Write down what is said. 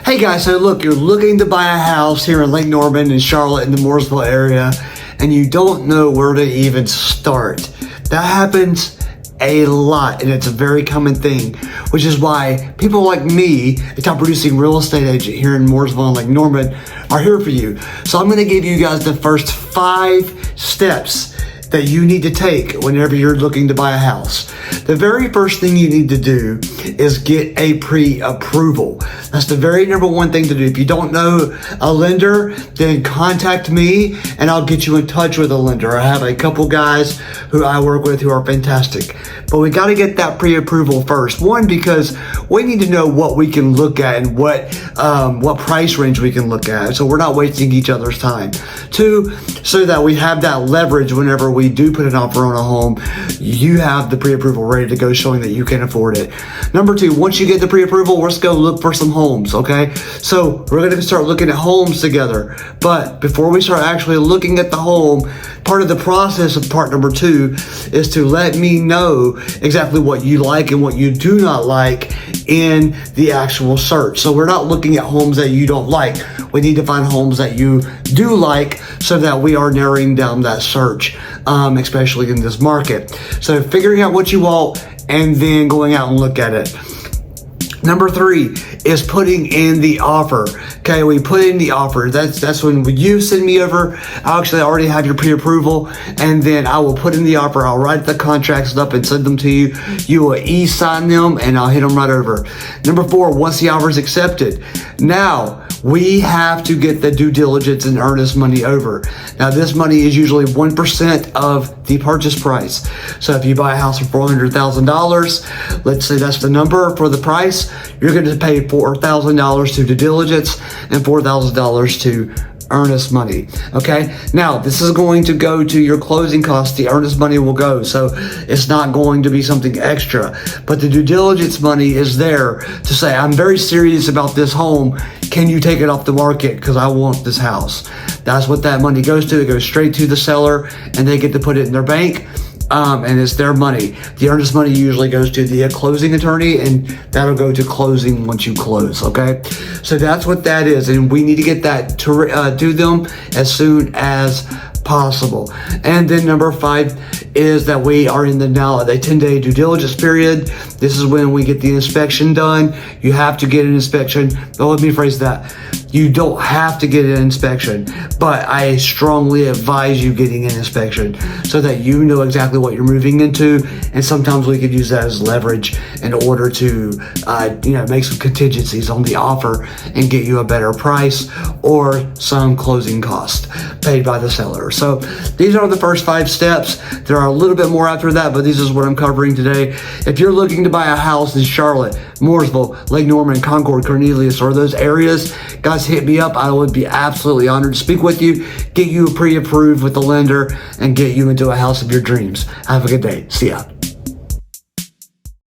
Hey guys, so look, you're looking to buy a house here in Lake Norman and Charlotte in the Mooresville area, and you don't know where to even start. That happens a lot, and it's a very common thing, which is why people like me, a top producing real estate agent here in Mooresville and Lake Norman, are here for you. So I'm going to give you guys the first 5 steps that you need to take whenever you're looking to buy a house. The very first thing you need to do is get a pre-approval. That's the very number one thing to do. If you don't know a lender, then contact me and I'll get you in touch with a lender. I have a couple guys who I work with who are fantastic. But we got to get that pre-approval first. One, because we need to know what we can look at and what price range we can look at, so we're not wasting each other's time. 2, so that we have that leverage whenever we do put an offer on a home, you have the pre-approval ready to go, showing that you can afford it. Number 2, once you get the pre-approval, let's go look for some homes, okay? So we're gonna start looking at homes together. But before we start actually looking at the home, part of the process of part number 2 is to let me know exactly what you like and what you do not like in the actual search. So we're not looking at homes that you don't like. We need to find homes that you do like so that we are narrowing down that search, especially in this market. So figuring out what you want and then going out and look at it. Number 3 is putting in the offer. Okay, we put in the offer. That's when you send me over. I actually already have your pre-approval, and then I will put in the offer. I'll write the contracts up and send them to you. You will e-sign them, and I'll hit them right over. Number 4, once the offer is accepted, now we have to get the due diligence and earnest money over. Now, this money is usually 1% of the purchase price. So if you buy a house for $400,000, let's say that's the number for the price, you're going to pay $4,000 to due diligence and $4,000 to earnest money. Okay, now this is going to go to your closing costs. The earnest money will go, so it's not going to be something extra, but the due diligence money is there to say, I'm very serious about this home. Can you take it off the market because I want this house? That's what that money goes to. It goes straight to the seller and they get to put it in their bank. And it's their money. The earnest money usually goes to the closing attorney, and that'll go to closing once you close, okay? So that's what that is, and we need to get that to them as soon as possible. And then number 5 is that we are in the 10-day due diligence period. This is when we get the inspection done. You have to get an inspection. But let me phrase that. You don't have to get an inspection, but I strongly advise you getting an inspection so that you know exactly what you're moving into. And sometimes we could use that as leverage in order to, make some contingencies on the offer and get you a better price or some closing cost paid by the seller. So these are the first 5 steps. There are a little bit more after that, but this is what I'm covering today. If you're looking to buy a house in Charlotte, Mooresville, Lake Norman, Concord, Cornelius, or those areas, guys, hit me up. I would be absolutely honored to speak with you, get you pre-approved with the lender, and get you into a house of your dreams. Have a good day. See ya.